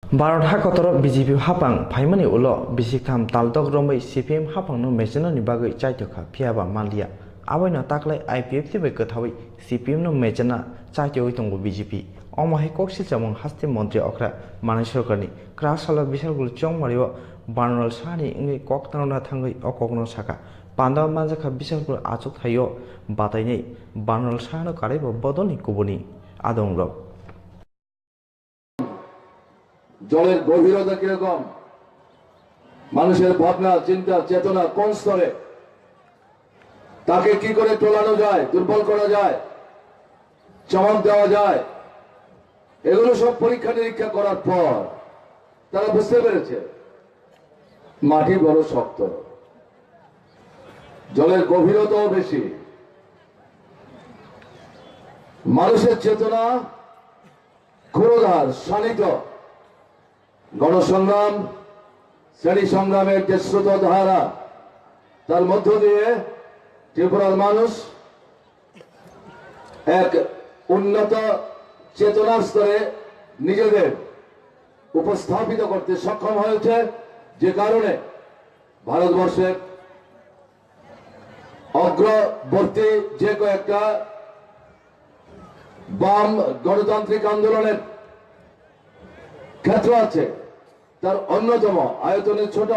Bharat हाकतर BJP हापां फाइमानि उलो बिसिकथाम तालदक रमै CPM हापांनो मेचनानि बागै चाइतोखा फियाबा मालिया आबायनो ताकलाय आईपीएफ तिबै कथावै सीपीएम नो मेचना चाइतोय दंगो बीजेपी अमाहे कक्सिल जामुं हास्ते मन्त्री अख्रा माने सरकारनि क्रासाला बिसारगुल चंमारियो बानरल सानि इंगै कक्तारना थांगै अकगनो साका पान्दाव मानजाखा बिसारगुल आचुक थायो बातायनै बानरल सानो कारेबो बदलनि कुबनि आदंग्रब জলের গভীরতা কিরকম, মানুষের ভাবনা চিন্তা চেতনা কোন স্তরে, তাকে কি করে টোলানো যায়, দুর্বল করা যায়, চমক দেওয়া যায়, এগুলো সব পরীক্ষা নিরীক্ষা করার পর তারা বুঝতে পেরেছে মাটি বড় শক্ত, জলের গভীরতাও বেশি, মানুষের চেতনা ক্ষুরধার শানিত, গণসংগ্রাম শ্রেণী সংগ্রামের যে স্রোত ধারা তার মধ্য দিয়ে ত্রিপুরার মানুষ এক উন্নত চেতনার স্তরে নিজেদের উপস্থাপিত করতে সক্ষম হয়েছে, যে কারণে ভারতবর্ষের অগ্রবর্তী যে কয়েকটা বাম গণতান্ত্রিক আন্দোলনের ক্ষেত্র আছে তার অন্যতম, আয়তনে ছোট,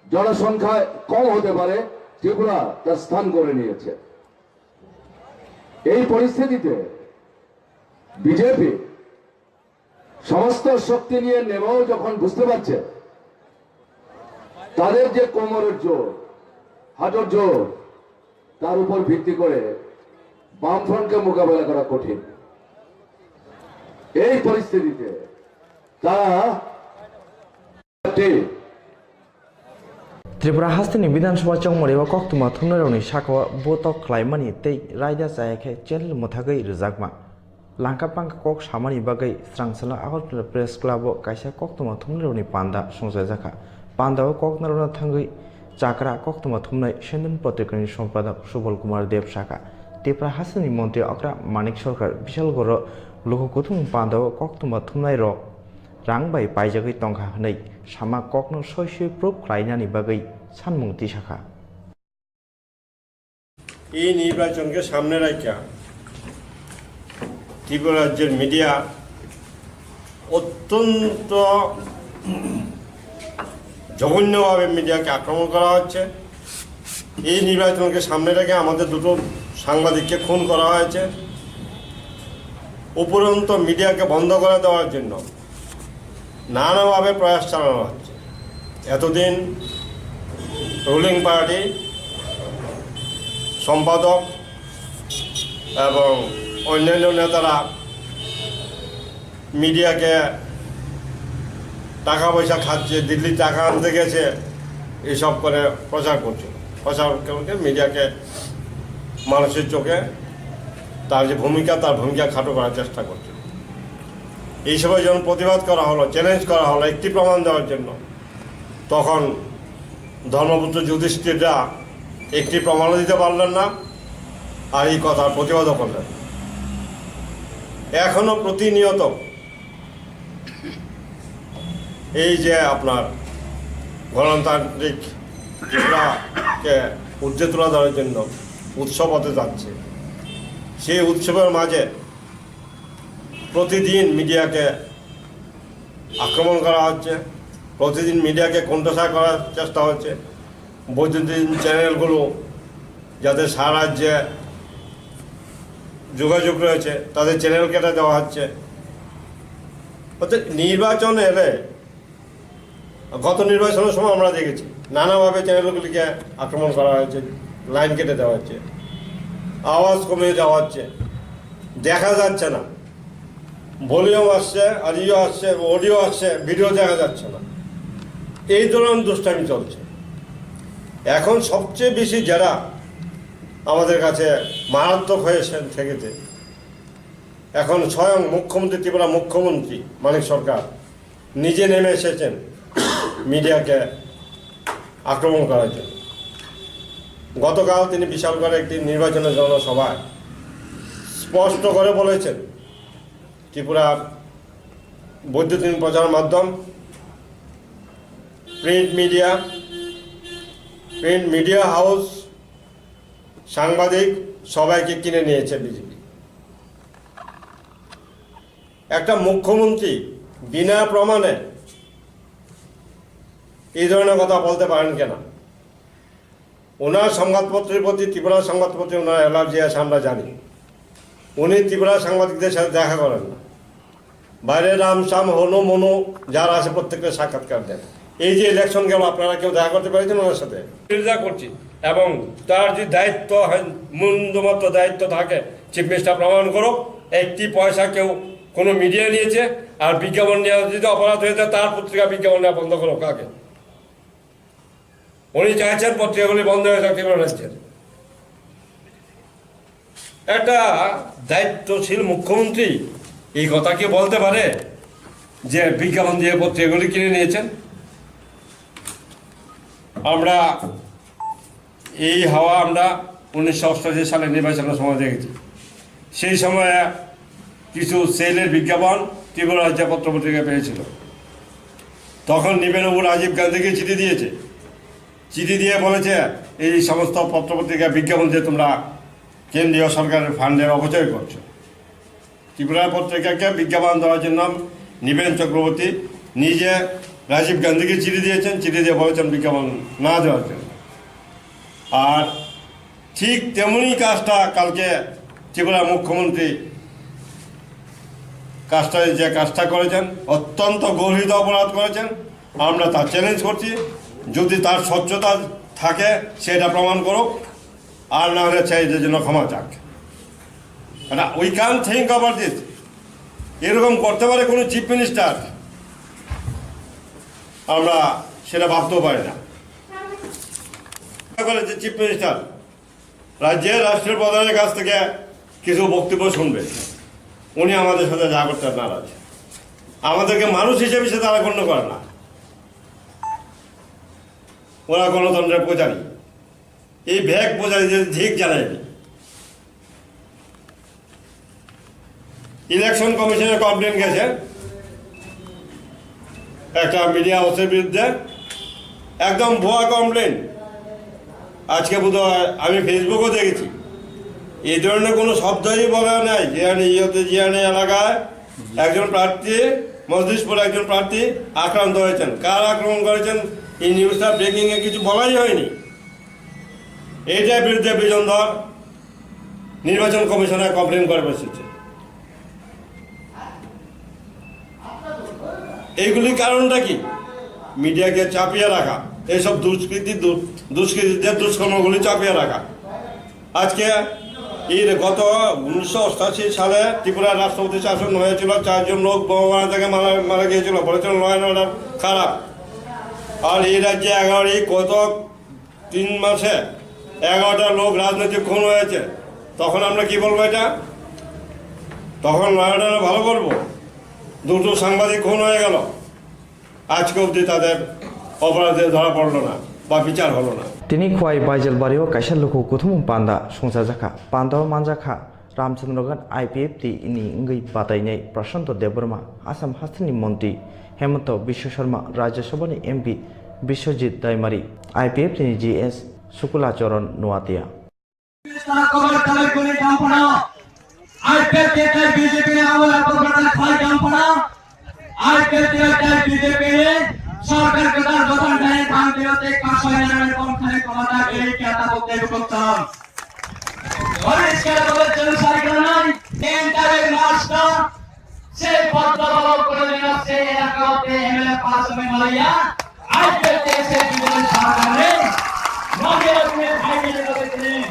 জনসংখ্যায় কম হতে পারে, ত্রিপুরা তার স্থান করে নিয়েছে। এই পরিস্থিতিতে বিজেপি সমস্ত শক্তি নিয়ে নেমেও যখন বুঝতে পারছে তাদের যে কোমরের জোর, হাঁটুর জোর, তার উপর ভিত্তি করে বামফ্রন্টকে মোকাবেলা করা কঠিন, এই পরিস্থিতিতে त्रिपुरा हास्तिनि विधानसभा चौमरियाव कक्तुमा थुमनारौनि साखवा बोतक ख्लायमानि तै रायदा जायाखै चेनेल मुथागै रोजागमा लांखा पांखा कक सामानि बागै स्रांसला आगरफोर प्रेस क्लाबो कायसा कक्तुमा थुमनारौनि पान्दा संजाय जाखा पान्दाव ककनारौना थांगै चाकरा कक्तुमा थुमनाय सेन्दन पत्रिकानि सम्पादक सुबल कुमार देव साखा त्रिपुरा हास्तिनि मन्त्री अख्रा मानिक सरकार बिशालगर लोककुथुम पान्दाव कक्तुमा थुमनाय र रांबाय पाइजागै तंखा हनै सामा ककनो सयसय प्रुफ ख्लायनानि बागै सानमुंथि शाखा এই নির্বাচনকে সামনে রাখা ত্রিপুরা রাজ্যের মিডিয়া অত্যন্ত জঘন্যভাবে মিডিয়াকে আক্রমণ করা হচ্ছে। এই নির্বাচনকে সামনে রেখে আমাদের দুটো সাংবাদিককে খুন করা হয়েছে। উপরন্ত মিডিয়াকে বন্ধ করে দেওয়ার জন্য নানাভাবে প্রয়াস চালানো হচ্ছে। এতদিন রুলিং পার্টি সম্পাদক এবং অন্যান্য নেতারা মিডিয়াকে টাকা পয়সা খাচ্ছে, দিল্লি টাকা আনতে গেছে, এইসব করে প্রচার করছে। প্রচার করতে মিডিয়াকে মানুষের চোখে তার যে ভূমিকা, তার ভূমিকা খাটো করার চেষ্টা করছে। এই সময় যখন প্রতিবাদ করা হলো, চ্যালেঞ্জ করা হলো একটি প্রমাণ দেওয়ার জন্য, তখন ধর্মপুত্র যুধিষ্ঠিররা একটি প্রমাণও দিতে পারলেন না, আর এই কথার প্রতিবাদও করলেন। এখনো প্রতিনিয়ত এই যে আপনার গণতান্ত্রিক ত্রিপুরাকে ঊর্ধ্বে তোলা দেওয়ার জন্য উৎসব হতে যাচ্ছে, সেই উৎসবের মাঝে প্রতিদিন মিডিয়াকে আক্রমণ করা হচ্ছে, প্রতিদিন মিডিয়াকে কণ্ঠসার করার চেষ্টা হচ্ছে। বৈদ্যুতিন চ্যানেলগুলো যাদের সারা রাজ্যে যোগাযোগ রয়েছে তাদের চ্যানেল কেটে দেওয়া হচ্ছে। অর্থাৎ নির্বাচন এলে, গত নির্বাচনের সময় আমরা দেখেছি নানাভাবে চ্যানেলগুলিকে আক্রমণ করা হয়েছে, লাইন কেটে দেওয়া হচ্ছে, আওয়াজ কমিয়ে দেওয়া হচ্ছে, দেখা যাচ্ছে না, ভলিউম আসছে, অডিও আসছে, অডিও আসছে, ভিডিও দেখা যাচ্ছে না, এই ধরনের দুষ্টামি চলছে। এখন সবচেয়ে বেশি যারা আমাদের কাছে মারাত্মক হয়েছেন থেকেছে, এখন স্বয়ং মুখ্যমন্ত্রী, ত্রিপুরা মুখ্যমন্ত্রী মানিক সরকার নিজে নেমে এসেছেন মিডিয়াকে আক্রমণ করার জন্য। গতকাল তিনি বিশালগড়ে একটি নির্বাচনের জনসভায় স্পষ্ট করে বলেছেন ত্রিপুরার বৈদ্যুতিন প্রচার মাধ্যম, প্রিন্ট মিডিয়া হাউস, সাংবাদিক সবাইকে কিনে নিয়েছে বিজেপি। একটা মুখ্যমন্ত্রী বিনা প্রমাণে এই ধরনের কথা বলতে পারেন কেন? ওনার সংবাদপত্রের প্রতি, ত্রিপুরা সংবাদপত্রে ওনার অ্যালার্জি আছে আমরা জানি। উনি ত্রিপুরা সাংবাদিকদের সাথে দেখা করেন না, বাইরে রামসাম হনু মনু যারা আছে প্রত্যেকটা সাক্ষাৎকার দেন। এই যে ইলেকশন গেল, আপনারা কেউ দেখা করতে পেরেছেন ওনার সাথে? বিরোধিতা করছি, এবং তার যে দায়িত্ব, মূল্যমাত্র দায়িত্ব থাকে, চিফ মিনিস্টার প্রমাণ করো একটি পয়সা কেউ কোনো মিডিয়া নিয়েছে। আর বিজ্ঞাপন নেওয়া যদি অপরাধ হয়েছে, তার পত্রিকা বিজ্ঞাপন নেওয়া বন্ধ করো। কাকে উনি চাইছেন পত্রিকাগুলি বন্ধ হয়ে যাক ত্রিপুরা রাজ্যের? একটা দায়িত্বশীল মুখ্যমন্ত্রী এই কথা কি বলতে পারে যে বিজ্ঞাপন দিয়ে পত্রিকাগুলি কিনে নিয়েছেন? আমরা এই হাওয়া আমরা 1988 সালে নির্বাচনের সময় দেখেছি। সেই সময়ে কিছু সেলের বিজ্ঞাপন ত্রিপুরা রাজ্য পত্রপত্রিকা পেয়েছিল। তখন নিবেনবাবু রাজীব গান্ধীকে চিঠি দিয়েছে, চিঠি দিয়ে বলেছে এই সমস্ত পত্রপত্রিকা বিজ্ঞাপন দিয়ে তোমরা কেন্দ্রীয় সরকারের ফান্ডের অপচয় করছো। ত্রিপুরা পত্রিকাকে বিজ্ঞাপন দেওয়ার জন্য নিবেন চক্রবর্তী নিজে রাজীব গান্ধীকে চিঠি দিয়েছেন, চিঠি দিয়ে বলেছেন বিজ্ঞাপন না দেওয়ার জন্য। আর ঠিক তেমনি কাজটা কালকে ত্রিপুরা মুখ্যমন্ত্রী যে কাজটা করেছেন, অত্যন্ত গর্হিত অপরাধ করেছেন। আমরা তা চ্যালেঞ্জ করছি, যদি তার স্বচ্ছতা থাকে সেটা প্রমাণ করুক, আর না হলে চাই যে জন্য ক্ষমা চাক। We can think about this. এরকম করতে পারে কোনো চিফ মিনিস্টার? আমরা সেটা ভাবতেও পারি না। যে চিফ মিনিস্টার রাজ্যের রাষ্ট্রীয় প্রধানের কাছ থেকে কিছু বক্তব্য শুনবে, উনি আমাদের সাথে যা করতে নারাজ। আমাদেরকে মানুষ হিসেবে সে তারা গণ্য করে না। ওরা গণতন্ত্রের পূজারী, এই ভ্যাগ পূজারীদের ঠিক জানায়নি। ইলেকশন কমিশনের কমপ্লেন গেছে একটা মিডিয়া হাউসের বিরুদ্ধে, একদম ভুয়া কমপ্লেন। আজকে বোধহয় আমি ফেসবুকও দেখেছি, এই ধরনের কোনো শব্দই বলা নাই। জিয়ানি এলাকায় একজন প্রার্থী, মজলিশপুরে একজন প্রার্থী আক্রান্ত হয়েছেন। কার আক্রমণ করেছেন এই নিউজটা ব্রেকিংয়ে কিছু বলাই হয়নি। এইটার বিরুদ্ধে বিজনধর নির্বাচন কমিশনে কমপ্লেন করে বসেছে। এইগুলির কারণটা কি? মিডিয়াকে চাপিয়ে রাখা, এইসব দুষ্কৃতীদের দুষ্কর্মগুলি চাপিয়ে রাখা। আজকে এর গত 1988 সালে ত্রিপুরার রাষ্ট্রপতি শাসন হয়েছিল, 4 জন লোক বোমা থেকে মারা গিয়েছিল, বলেছিল ল অ্যান্ড অর্ডার খারাপ। আর এই রাজ্যে 3 মাসে 11টা লোক রাজনৈতিক খুন হয়েছে। তখন আমরা কি বলবো? এটা তখন ল অ্যান্ড অর্ডার ভালো করবো? 2টো সাংবাদিক খুন হয়ে গেল, আজকে অবধি তাদের অপরাধে ধরা পড়লো না বা বিচার হলো না। তিনি খোয়াই বাইজলবাড়িও কাইসা লুকু কুথুম পান্ডা সংসার জাখা পান্ডা মানজাখা রামचंद्रगन आईपीएफटी इनी इंगई बातायनाय प्रशांत देबबर्मा आसाम हास्तानि मन्त्री Himanta Biswa Sarma Rajya Sabha MP Biswajit Daimary IPFT GS Shuklacharan Noatia সরকার গঠন গঠনে ভাঙতে কাশয়নের কমখানে ক্ষমতা গেলে কি আতা বলতে করতাম পরিষ্কার বলেছেন সরকার নাই এন্টারের মাস্টার সে পত্র বল করে দিয়েছে এলাকাতে এমএলএ পাস হবে মারিয়া আজকে দেশে বিরোধী সরকারে নগের তুমি ভাইকে বলেছেন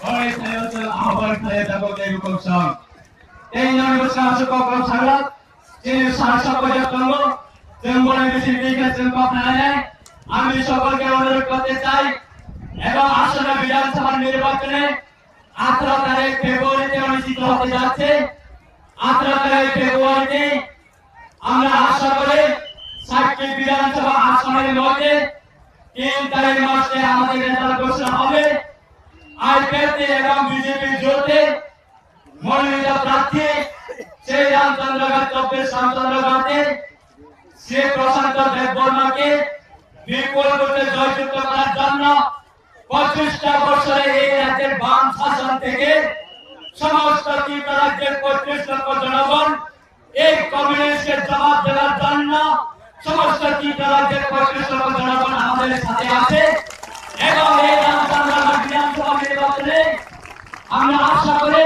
ওই তাইতে আবার তাই দাবতে করছন এই নববর্ষ আসক কম সারাত যে শাসক পর্যন্ত আমি সকলকে অনুরোধ করতে চাই এবং আসন্ন বিধানসভা নির্বাচনে 18 তারিখ ফেব্রুয়ারিতে অনুষ্ঠিত হতে যাচ্ছে। 18 তারিখ ফেব্রুয়ারিতে আমরা আশা করি 60টি বিধানসভা আসনের মধ্যে 3 তারিখ মাসে আমাদের রেজাল্ট ঘোষণা হবে। আইপিএফটি এবং বিজেপি জোটে মনোনীত প্রার্থী সেই রামচন্দ্রঘাট 24 রামচন্দ্রঘাটে সে প্রশান্ত দেববর্মাকে বিপুল ভোটে জয়যুক্ত করার জন্য 25টা বছরে এই রাজ্যের বাম শাসন থেকে সমস্ত ত্রিপুরা রাজ্যের 25 লক্ষ জনগণ এই কমিউনিস্টের জবাব দেওয়ার জন্য সমস্ত ত্রিপুরা রাজ্যের 25 লক্ষ জনগণ আমাদের সাথে আছে এবং এই রামচন্দ্রঘাট বিধানসভা নির্বাচনে আমরা আশা করি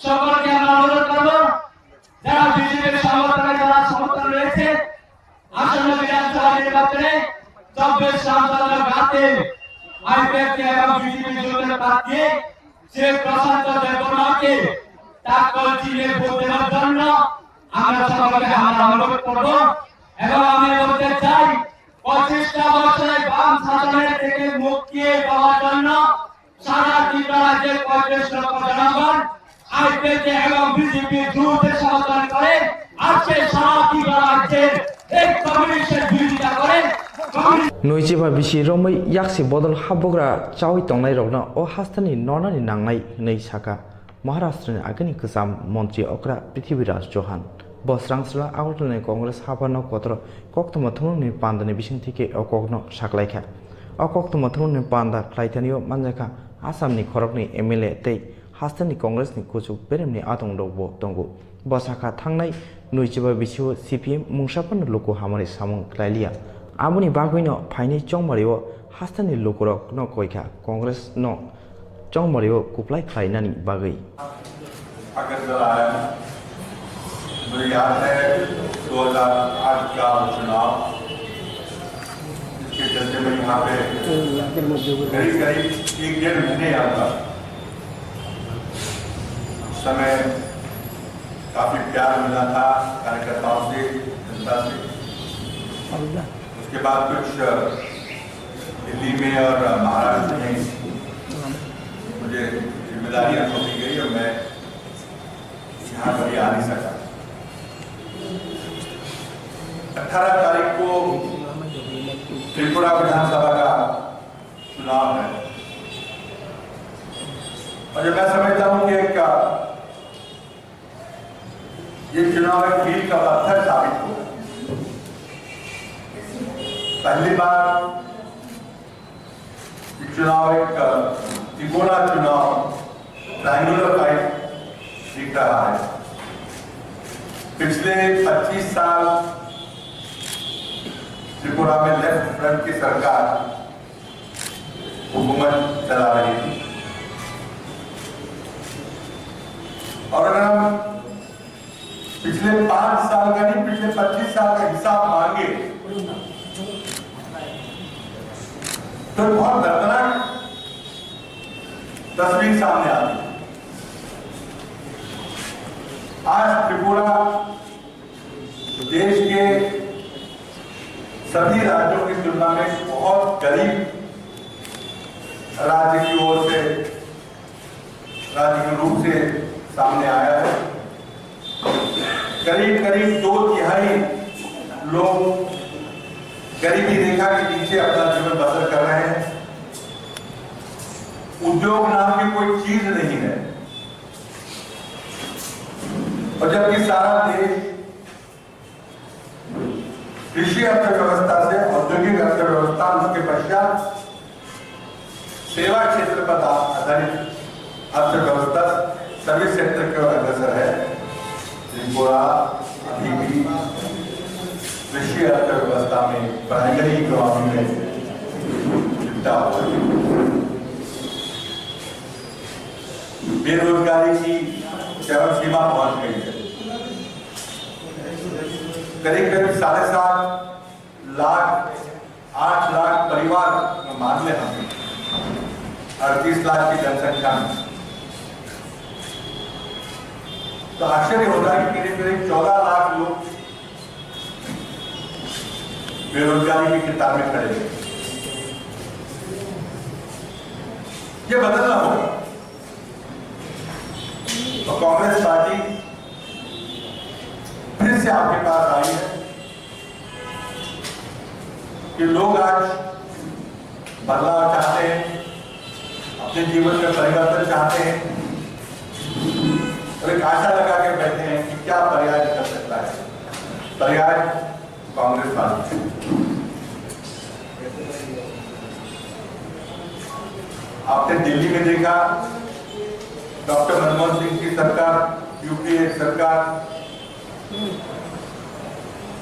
সকলকে আমরা অনুরোধ করব যারা বিজেপির সমর্থনে যারা সমর্থন রয়েছে আসন্ন বিধানসভা নির্বাচনে 24 রামচন্দ্রঘাটে আইপিএফ এবং বিজেপি জোটের প্রার্থী সে প্রশান্ত দেববর্মাকে টাক্কর চিনে ভোট দেওয়ার জন্য আমরা সকলকে আমরা অনুরোধ করব এবং আমি বলতে চাই 25টা বছরে বাম শাসনের থেকে মুক্তি পাওয়ার জন্য সারা ত্রিপুরা রাজ্যের 25 লক্ষ জনগণ আইপিএফ এবং বিজেপি জোটের সমর্থন করে আজকে সারা ত্রিপুরা রাজ্যের এই কমিউনিস্টের বিরোধিতা করে নৈজিবা বিসি রमै याक्सि बदल हाबग्रा चावै तंनाय रगना ओ हास्तानि ननानि नांनाय नै साका महाराष्ट्रनि आगोनि गोजाम मन्त्रि अक्रा पृथ्वीराज चौहान बस्रांस्ला आगरतलानि कंग्रेस हाबानो कतर कक्तमा थुनुनि पान्दानि बिसिंथिके अकगनो साकलायखा अकक्तमा थुनुनि पान्दा क्लाइतानियो मानजाखा आसामनि खरगनि एमएलए तै हास्तानि कंग्रेसनि कुचुक बेरेमनि आदं दगबो दंगो बसाखा थांनाय नैजिबा बिसिओ सीपीएम मुंसाफोरनो लोको हामानि सामुं क्लाइलिया आमुनि बागैनो फाइनै चंमारिओ हास्तानि लोकरक न कयखा कांग्रेस न चंमारिओ कुप्लाय खायनानि बागै अगरतला है। मुझे याद है 2008 का चुनाव इसके चलते मैं यहाँ पे करीब 1-1.5 महीने याद था। उस समय काफी प्यार मिला था कार्यकर्ताओं से, जनता से। उसके बाद कुछ दिल्ली में और महाराष्ट्र में मुझे जिम्मेदारियां सौंपी गई और मैं यहाँ कभी आ नहीं सका। 18 तारीख को त्रिपुरा विधानसभा का चुनाव है और जब मैं समझता हूँ कि ये चुनाव एक मील का पत्थर साबित हुआ। पहली बार चुनाव एक त्रिकोणा चुनाव ट्रायंगुलर फाइट दिख रहा है। पिछले 25 साल त्रिपुरा में लेफ्ट फ्रंट की सरकार हुकूमत चला रही थी और अगर हम पिछले 5 साल का नहीं पिछले 25 साल का हिसाब मांगे तो बहुत दर्दनाक तस्वीर सामने आती है। आज त्रिपुरा देश के सभी राज्यों की तुलना में बहुत गरीब राज्य की ओर से राज्य के रूप से सामने आया है। करीब 2/3 लोग गरीबी रेखा के नीचे अपना जीवन बसर कर रहे हैं। उद्योग नाम की कोई चीज नहीं है और जबकि सारा देश कृषि अर्थव्यवस्था से औद्योगिक अर्थव्यवस्था, उसके पश्चात सेवा क्षेत्र पर आधारित अर्थव्यवस्था, सर्विस सेक्टर की ओर अग्रसर है। त्रिपुरा अभी भी कृषि अर्थव्यवस्था में प्राइमरी इकोनॉमी में चिंता हो रही है। बेरोजगारी की चरम सीमा पहुंच गई है। करीब 7.5 लाख 8 लाख परिवार मान ले हम 38 लाख की जनसंख्या में तो आश्चर्य होता है कि करीब 14 लाख लोग बेरोजगारी की किताब में खड़े हैं। ये बदलना होगा और कांग्रेस पार्टी फिर से आपके पास आई है कि लोग आज बदलाव चाहते हैं, अपने जीवन में परिवर्तन चाहते हैं और एक आशा लगा के बैठे हैं कि क्या पर्याय कर सकता है? पर्याय कांग्रेस पार्टी। आपने दिल्ली में देखा डॉक्टर मनमोहन सिंह की सरकार, यूपीए सरकार,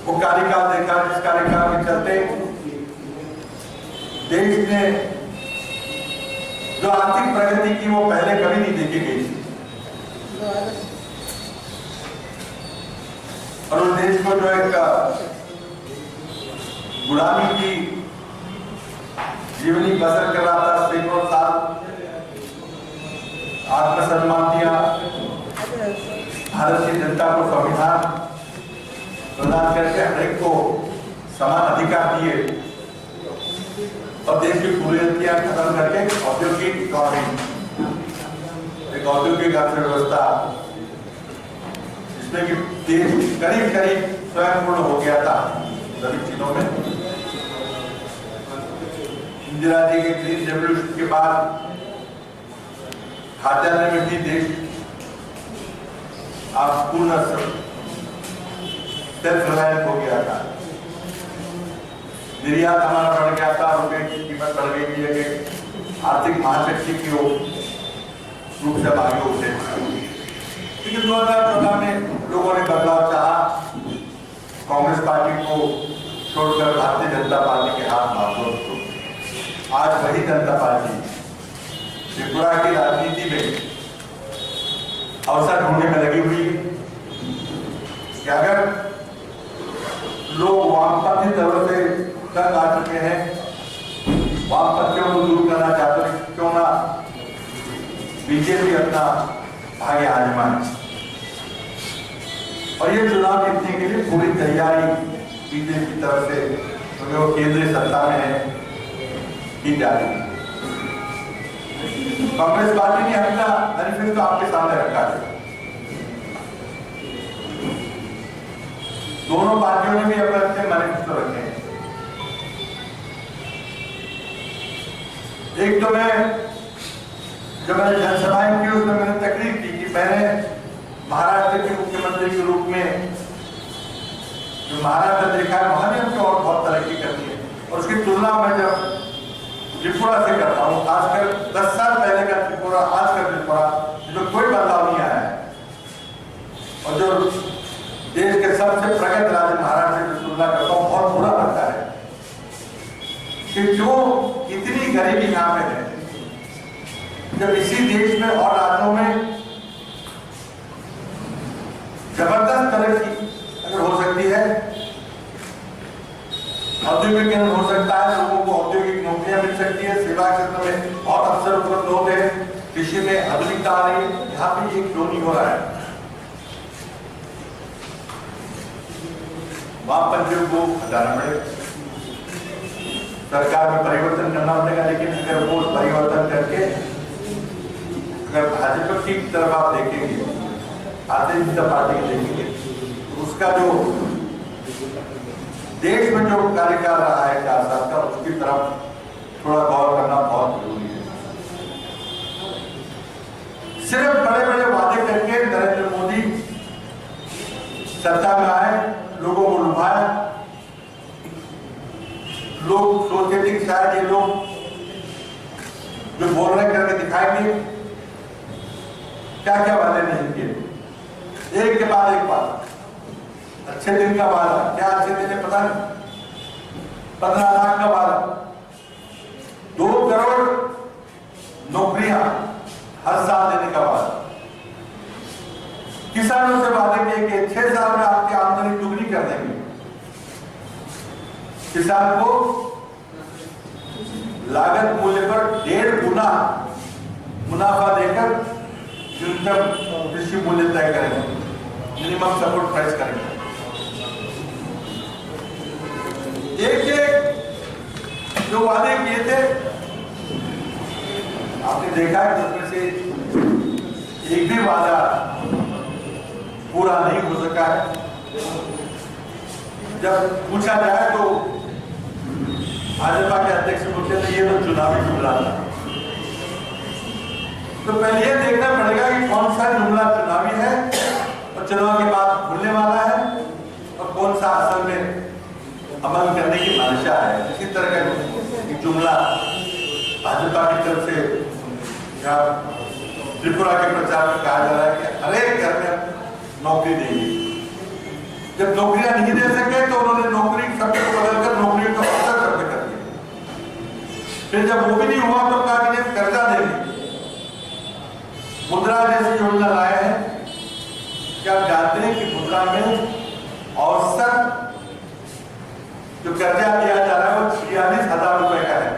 वो कार्यकाल देखा जिस कार्यकाल के चलते देश ने जो आर्थिक प्रगति की वो पहले कभी नहीं देखी गई थी और उस देश को जो एक गुलामी की जीवनी बसर कर रहा था सैकड़ों साल, आत्मसम्मान दिया, भारत की जनता को संविधान प्रदान करके हर एक को समान अधिकार दिए और देश की कुरीतियां खत्म करके औद्योगिक इकोनॉमी, एक औद्योगिक अर्थव्यवस्था जिसमें कि देश करीब करीब स्वयंपूर्ण हो गया था सभी चीजों में। इंदिरा जी के ग्रीन रेवोल्यूशन के बाद खाद्यान्न में भी देश आज पूर्ण सेल्फ रिलायंस हो गया था। निर्यात हमारा बढ़ गया था, रुपए की कीमत बढ़ गई थी, आर्थिक महाशक्ति की रूप से आगे उठे। लेकिन 2014 में लोगों ने बदलाव चाहा, कांग्रेस पार्टी को छोड़कर भारतीय जनता पार्टी के हाथ बांधो। आज वही जनता पार्टी त्रिपुरा की राजनीति में अवसर ढूंढने में लगी हुई है कि अगर लोग वामपंथी दलों से तंग आ चुके हैं, वामपंथियों को दूर करना चाहते हैं, क्यों ना बीजेपी अपना भाग्य आजमाए। और ये चुनाव जीतने के लिए पूरी तैयारी बीजेपी की तरफ से, क्योंकि वो केंद्रीय सत्ता में है, की जा रही है। कांग्रेस पार्टी ने अपना मैनिफेस्टो आपके सामने रखा है। दोनों पार्टियों ने भी अपने मैनिफेस्टो रखे हैं। एक तो मैं जब मैंने जनसभाएं की उसमें मैंने तकरीर की कि मैंने महाराष्ट्र के मुख्यमंत्री के रूप में जो महाराष्ट्र देखा है वहां भी हमको और बहुत तरक्की करनी है और उसकी तुलना मैं जब त्रिपुरा से करता हूँ, खासकर 10 साल पहले का त्रिपुरा, आज का त्रिपुरा, जिसमें कोई बदलाव नहीं आया है और जो देश के सबसे प्रगत राज्य महाराष्ट्र की तुलना करता हूँ, बहुत बुरा लगता है कि जो इतनी गरीबी यहाँ पे है, जब इसी देश में और राज्यों में जबरदस्त तरक्की अगर हो सकती है, औद्योगिक केंद्र हो सकता है, लोगों को औद्योगिक नौकरियां मिल सकती है, सेवा क्षेत्र में बहुत अवसर उपलब्ध होते हैं, कृषि में आधुनिकता आ रही है, यहाँ पे ये क्यों नहीं हो रहा है? वामपंथियों को हटाना पड़ेगा, सरकार में परिवर्तन करना पड़ेगा। लेकिन अगर वो परिवर्तन करके अगर भाजपा की तरफ आप देखेंगे, भारतीय जनता पार्टी की देखेंगे, तो उसका जो देश में जो कार्य कर रहा है 4 साल का, उसकी तरफ थोड़ा गौर करना बहुत जरूरी है। सिर्फ बड़े बड़े वादे करके नरेंद्र मोदी सत्ता में आए, लोगों को लुभाया, लोग सोचते थे कि शायद ये लोग जो बोल रहे करके दिखाएंगे, क्या क्या वादे नहीं किए, एक के बाद एक बात, अच्छे दिन का वादा, क्या अच्छे दिन है पता नहीं, 15 लाख का वादा, 2 करोड़ नौकरियां हर साल देने का वादा, किसानों से वादे किए कि 6 साल में आपकी आमदनी दुगनी कर देंगे, किसान को लागत मूल्य पर 1.5 गुना मुनाफा देकर न्यूनतम कृषि मूल्य तय करेंगे, मिनिमम सपोर्ट प्राइस करेंगे। एक जो वादे किए थे आपने देखा है, जिसमें से एक भी वादा पूरा नहीं हो सका है। जब पूछा जाए तो भाजपा के अध्यक्ष बोलते थे ये तो चुनावी जुमला था। तो पहले ये देखना पड़ेगा कि कौन सा जुमला चुनावी है और और चुनाव के बाद खुलने वाला है और कौन सा असल में अमल करने की मंशा है। इसी तरह का एक जुमला भाजपा की तरफ से त्रिपुरा के प्रचार में कहा जा रहा है कि हर एक घर में नौकरी देंगे। जब नौकरियां नहीं दे सके तो उन्होंने नौकरी शब्द को बदलकर नौकरी का अवसर शब्द कर दिया। फिर जब वो भी नहीं हुआ तो कहा कि कर्जा देंगे। मुद्रा जैसी योजना लाए हैं। क्या आप जानते हैं कि मुद्रा में औसत जो कर्जा दिया जा रहा है वो 46,000 रुपए का है।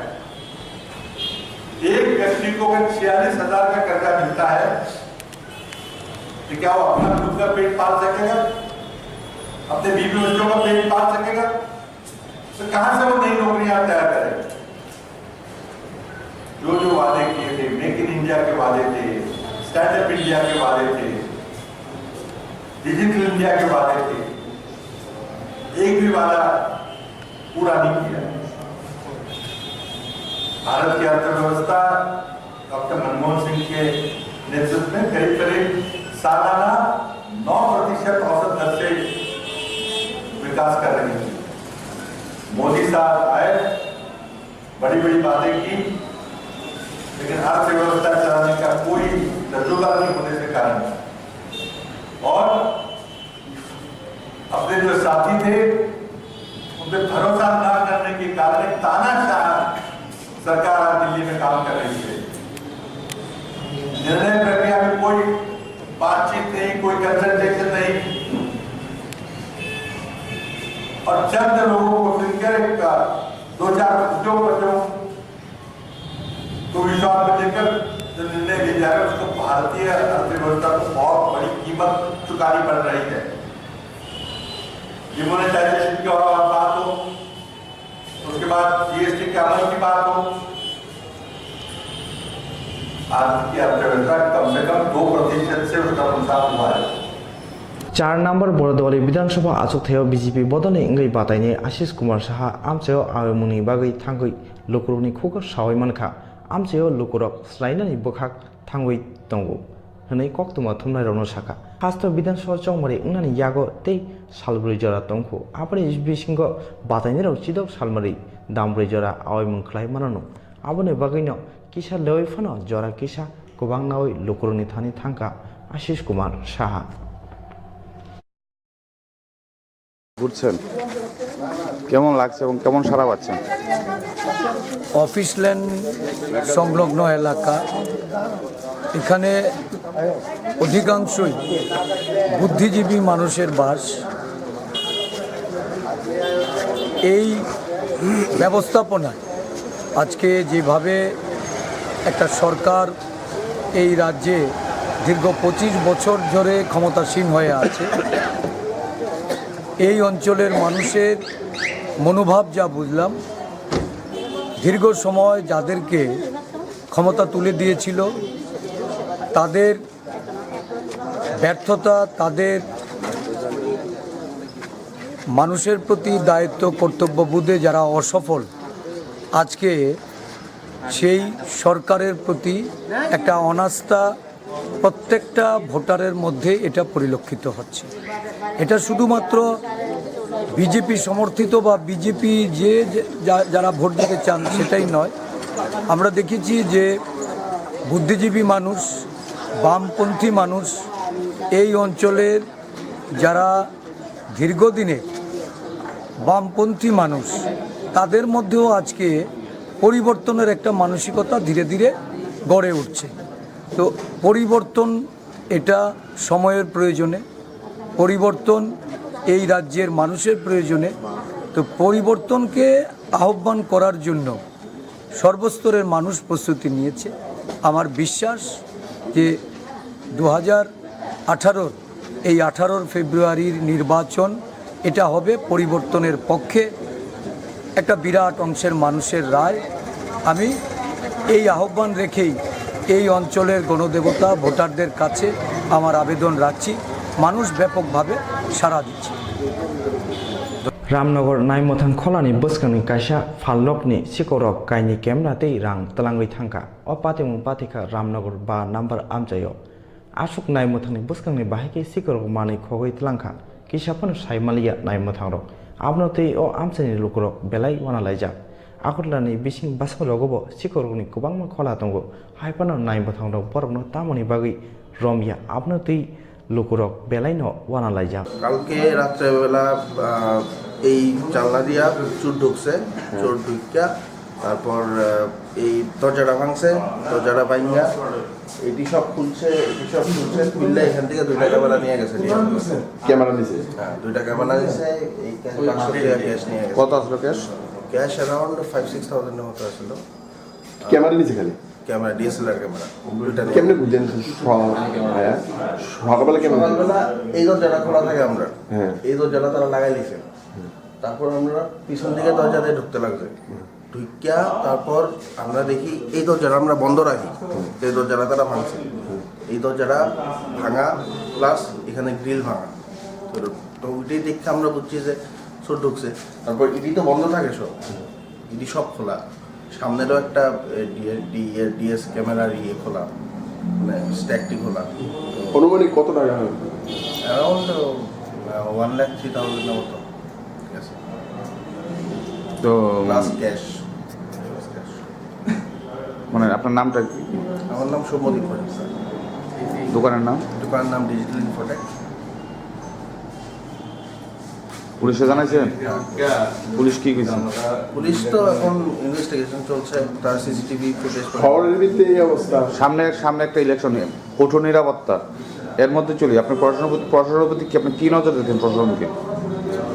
एक व्यक्ति को अगर 46,000 का कर्जा मिलता है तो क्या वो अपना खुद का पेट पाल सकेगा, अपने बीवी बच्चों का पेट पाल सकेगा? तो कहां से वो नई नौकरियां तैयार करेगा? जो वादे किए थे, मेक इन इंडिया के वादे थे, स्टैंडअप इंडिया के वादे थे, डिजिटल इंडिया के वादे थे, एक भी वादा पूरा नहीं किया। भारत की अर्थव्यवस्था डॉक्टर मनमोहन सिंह के नेतृत्व में करीब सालाना 9% औसत दर से विकास कर रही है। मोदी साहब आए, बड़ी बड़ी बातें की, लेकिन अर्थव्यवस्था चलाने का कोई तजुर्बा नहीं होने के कारण और अपने जो साथी थे उन पे भरोसा न करने के कारण तानाशाह सरकार आज दिल्ली में काम कर रही है। निर्णय प्रक्रिया में कोई बातचीत नहीं, कोई कंसल्टेशन नहीं और चंद लोगों को सुनकर 2-4 उद्योगपतियों को विश्वास में लेकर जो निर्णय लिया जा रहा है उसको भारतीय अर्थव्यवस्था को बहुत बड़ी कीमत चुकानी पड़ रही है। डिमोनेटाइजेशन की बात हो, उसके बाद जीएसटी के अमल की बात हो, आज की अर्थव्यवस्था कम से कम 2% से उसका नुकसान हुआ है। 4 नम्बर बरदली विधानसभा आसुथायाव बीजेपी बदलनि इंगै बातायनि आशिष कुमार साहा आमचायाव आवेमुनि बागै थांगै लुकुरनि खुगा सावै मानखा आमचायाव लुकुरक स्लायनानै बोखाक थांगै दंगौ हनै कक्तुमा थुमनायरावनो साखा हास्त विधानसभा चौमरे इंनानि यागो तै सालब्रै जरा तंखौ आबरे बिसिंगो बातायनिराव चिदक सालमरै दामब्रै जरा आवेमुं खलाय माननो आबने बागैनो किसा लेवै फानो जरा किसा गोबां नावै लुकुरनि थानि थांखा आशिष कुमार साहा ঘুরছেন কেমন লাগছে এবং কেমন সাড়া পাচ্ছেন? অফিস ল্যান্ড সংলগ্ন এলাকা, এখানে অধিকাংশই বুদ্ধিজীবী মানুষের বাস। এই ব্যবস্থাপনায় আজকে যেভাবে একটা সরকার এই রাজ্যে দীর্ঘ 25 বছর ধরে ক্ষমতাসীন হয়ে আছে, এই অঞ্চলের মানুষের মনোভাব যা বুঝলাম, দীর্ঘ সময় যাদেরকে ক্ষমতা তুলে দিয়েছিল তাদের ব্যর্থতা, তাদের মানুষের প্রতি দায়িত্ব কর্তব্যবোধে যারা অসফল, আজকে সেই সরকারের প্রতি একটা অনাস্থা প্রত্যেকটা ভোটারের মধ্যে এটা পরিলক্ষিত হচ্ছে। এটা শুধুমাত্র বিজেপি সমর্থিত বা বিজেপি যারা ভোট দিতে চান সেটাই নয়। আমরা দেখেছি যে বুদ্ধিজীবী মানুষ, বামপন্থী মানুষ, এই অঞ্চলের যারা দীর্ঘদিনে বামপন্থী মানুষ, তাদের মধ্যেও আজকে পরিবর্তনের একটা মানসিকতা ধীরে ধীরে গড়ে উঠছে। তো পরিবর্তন এটা সময়ের প্রয়োজনে, পরিবর্তন এই রাজ্যের মানুষের প্রয়োজনে। তো পরিবর্তনকে আহ্বান করার জন্য সর্বস্তরের মানুষ প্রস্তুতি নিয়েছে। আমার বিশ্বাস যে 2018 এই 18 ফেব্রুয়ারির নির্বাচন এটা হবে পরিবর্তনের পক্ষে একটা বিরাট অংশের মানুষের রায়। আমি এই আহ্বান রেখেই এই অঞ্চলের গণদেবতা ভোটারদের কাছে আমার আবেদন রাখছি। মানুষ ব্যাপকভাবে সাড়া দিচ্ছে। रामनगर नायमथां खोलानि बसखांनि कायसा फालकनि सिकरक कायनि केमना तै रां तलांगै थांखा अ पातिमुं पातिखा रामनगर 5 नम्बर आमचायाव asuk nai mothangni buskangni bahike sikorok manui khogoi tlangkha kisapano saimalia nai mothangrok abno tei o amchani lukurok belai wana laijak akotlani bising basorogobo sikorokni kubangma khola tongo haipano nai mothangrok borokno tamoni bagui romya abno tei lukurok belai no wana laijak কালকে রাত্রেবেলা এই জানলা দিয়া চোর ঢুকছে চোর ঢুকিয়া তারপর এই দরজাটা ভাঙছে দরজাটা ভাঙা এটি সব খুলছে খুললে এখান থেকে 2টা ক্যামেরা নিয়ে গেছে ক্যামেরা নিছে হ্যাঁ 2টা ক্যামেরা নিয়েছে এই ক্যাশ নিয়ে গেছে কত আসলো ক্যাশ অ্যারাউন্ড 5-6 থাউজেন্ডের মতো আসছিল ক্যামেরা নিছে খালি ক্যামেরা ডিএসএলআর ক্যামেরা কেমনে বুঝলেন সকালবেলা সকালবেলা এই দরজাটা খোলা থাকে আমরা এই দরজাটা তারা লাগাই দিয়েছে তারপর আমরা পিছন দিকে দরজা দিয়ে ঢুকতে লাগছে ঢুকিয়া তারপর আমরা দেখি এই দরজাটা আমরা বন্ধ রাখি এই দরজাটা তারা ভাঙছে এই দরজাটা ভাঙা প্লাস এখানে গ্রিল ভাঙা তো ওইটাই দেখে আমরা বুঝছি যে চোর ঢুকছে তারপর ইডি তো বন্ধ থাকে সব ইডি সব খোলা সামনেরও একটা ডিএস ক্যামেরার খোলা মানে স্ট্যাকটি খোলা অনুমানিক কত টাকা হবে অ্যারাউন্ড 1,03,000 মতো ঠিক আছে তো প্লাস ক্যাশ মানে আপনার নামটা কি আমার নাম সৌম্যদীপ ফটিক দোকানের নাম নাম ডিজিটাল ইনফোটেক পুলিশে জানাইছেন পুলিশ কি কইছে পুলিশ তো এখন ইনভেস্টিগেশন চলছে তার সিসিটিভি ফুটেজ খবরের ভিত্তিতে এই অবস্থা সামনে একটা ইলেকশন কঠোর নিরাপত্তা এর মধ্যে চলি আপনি প্রশাসনের প্রতি কি আপনি কি নজর দিতেন প্রশাসনকে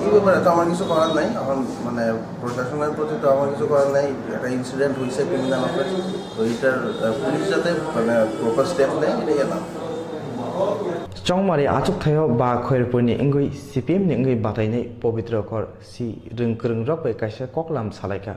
এই ব্যাপারে তো আমার কিছু করার নাই এখন মানে প্রশাসনের প্রতি তো আমার কিছু করার নাই একটা ইনসিডেন্ট হয়েছে ক্রিমিনাল অফেন্স তো এইটার পুলিশ যাতে মানে প্রপার স্টেপ নেয় এটাই না chongmari achuk thayo ba khoirponi engoi cpm ni engoi batainai pavitra kor si rungkrung rok bai kaisa koklam salaika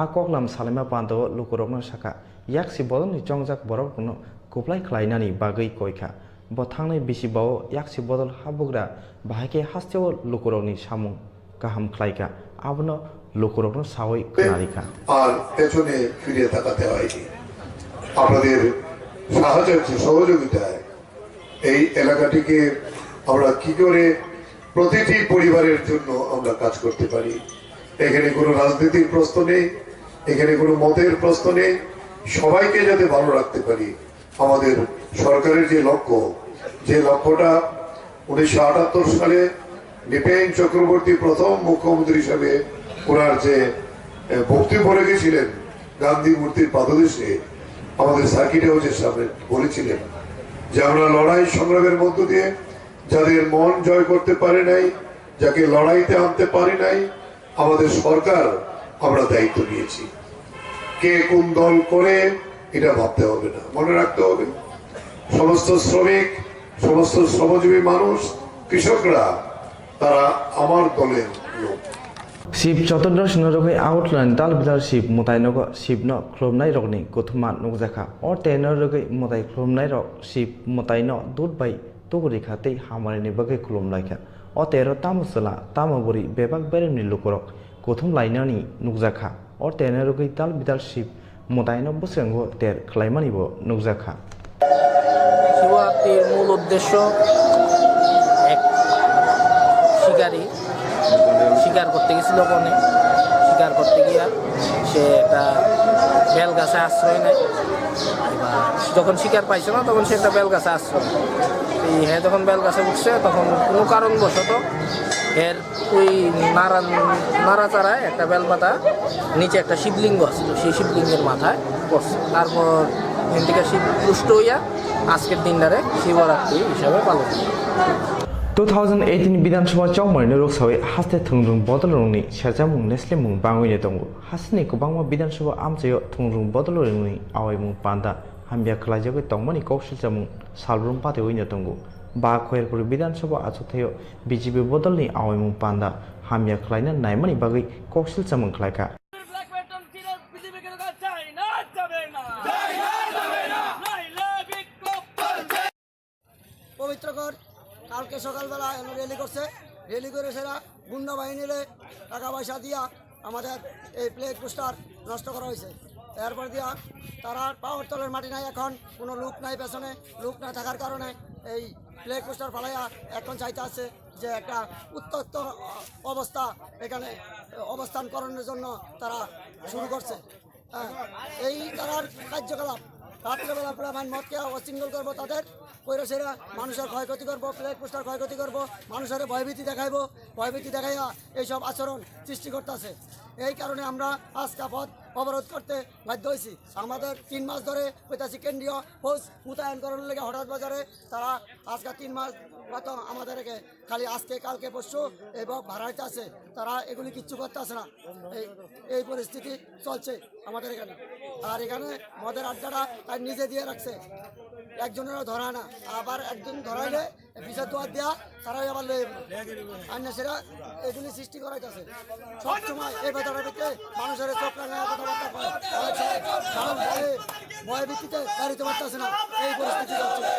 a koklam salaima pando lukurokno saka yaksi bodoni chongjak borok no kuplai khlainani bagui koika bo thangnai bisi bao yaksi bodol habugra bahake hasteo lukurokni samung kaham khlaika abno lukurokno sawai khnarika আর পেছনে ফিরে তাকাতে হয়নি আপনাদের সাহায্য সহযোগিতায় এই এলাকাটিকে আমরা কি করে প্রতিটি পরিবারের জন্য আমরা কাজ করতে পারি এখানে কোনো রাজনীতির প্রশ্ন নেই এখানে কোনো মতের প্রশ্ন নেই সবাইকে যাতে ভালো রাখতে পারি আমাদের সরকারের যে লক্ষ্যটা 1978 সালে নৃপেন চক্রবর্তী প্রথম মুখ্যমন্ত্রী হিসাবে ওনার যে বক্তব্য রেখেছিলেন গান্ধী মূর্তির পাদদেশে আমাদের সার্কিট হাউসের সামনে বলেছিলেন যে আমরা লড়াই সংগ্রামের মধ্য দিয়ে যাদের মন জয় করতে পারে নাই যাকে লড়াইতে আনতে পারি নাই আমাদের সরকার আমরা দায়িত্ব নিয়েছি কে কোন দল করে এটা ভাবতে হবে না মনে রাখতে হবে সমস্ত শ্রমিক সমস্ত শ্রমজীবী মানুষ কৃষকরা তারা আমার দলের লোক Sip Chotodos Norway outline Dalbidal Ship Motainogo Ship no Klomnai Rogni Gotuma Nogzaka or Tenorogi Motai Klomnai Rog Ship Motaino Dudbay Tugurikate Hamarini Bagi Klom like or Tero Tamusala Tamaburi Bebak Beremni Lukorok Gotum Lainani Nogzaka or Tenorogi Dalbidal Ship Motaino Busango Ter Klaimanibo Nogzaka শিবরাত্রির মূল উদ্দেশ্য এক শিকারী শিকার করতে গেছিল বনে শিকার করতে গিয়া সে একটা বেল গাছে আশ্রয় নেয় এবার যখন শিকার পাইছে না তখন সে একটা বেল গাছে আশ্রয় হ্যাঁ যখন বেল গাছে উঠছে তখন কোনো কারণবশত এর ওই নাড়াচাড়ায় একটা বেলপাতা নিচে একটা শিবলিঙ্গ ছিল সেই শিবলিঙ্গের মাথায় পড়ছে তারপর এখান থেকে শিব পুষ্ট হইয়া আজকের দিনটারে শিবরাত্রি হিসাবে পালন করে 2018 বিধানসভা চৌমারিনি রোকসাওয়ে হাস্তে থুংরুং বদলরংনি সেজামুং নেসলেমুং বাঙইনে দंगो हासिनि गोबांमा বিধানসভা আমচাयो थुंरुं बदलरंनि आवाइमुं पान्दा हामबिया खलाइजागै तंगमानि कौशलजामुं सालब्रुं पातेवइने दंगो बा खयरपुर विधानसभा आचुथायो बिजेपि बदलनि आवाइमुं पान्दा हामबिया खलाइना नायमानि बागै कौशलजामुं खलाइका পবিত্রকর কালকে সকালবেলা র্যালি করছে র্যালি করে সেরা গুন্ডা বাহিনীরে টাকা পয়সা দিয়া আমাদের এই প্লেট পোস্টার নষ্ট করা হয়েছে এরপর দিয়া তারা পাওয়ার তলের মাটি নাই, এখন কোনো লোক নাই, পেছনে লোক না থাকার কারণে এই ফ্ল্যাগ পোস্টার ফালাইয়া এখন চাইতে আছে যে একটা উত্তপ্ত অবস্থা এখানে অবস্থান করানোর জন্য তারা শুরু করছে। হ্যাঁ, এই তারার কার্যকলাপ রাত্রেবেলা পুরো মদ খেয়ে অশৃঙ্খল করবো, তাদের কৈরসেরা মানুষের ক্ষয়ক্ষতি করবো, ফ্ল্যাগ পোস্টার ক্ষয়ক্ষতি করবো, মানুষের ভয়ভীতি দেখাইবো, ভয়ভীতি দেখাইয়া এইসব আচরণ সৃষ্টি করতেছে। এই কারণে আমরা আজকে পথ অবরোধ করতে বাধ্য হয়েছি। আমাদের 3 মাস ধরে হইতাছি কেন্দ্রীয় ফৌজ মোতায়েন করার লেগে হঠাৎ বাজারে তারা আজকে 3 মাস গত আমাদেরকে খালি আজকে কালকে পরশু এবং ভাড়াইতে আছে, তারা এগুলি কিচ্ছু করতে আসে না। এই পরিস্থিতি চলছে আমাদের এখানে। আর এখানে মদের আড্ডাটা তাই নিজে দিয়ে রাখছে, একজনেরও ধরা না, আবার একজন ধরাইলে বিচার দোয়ার দেওয়া তারাই আবার লয়ে আর না সেটা এগুলি সৃষ্টি করাইতেছে। সবসময় এই ব্যাপারটা থেকে মানুষের চোখ রাঙায় কথাবার্তা করে, ভয় ভিত্তিতে গাড়িতে পারতেছে না, এই পরিস্থিতি চলছে।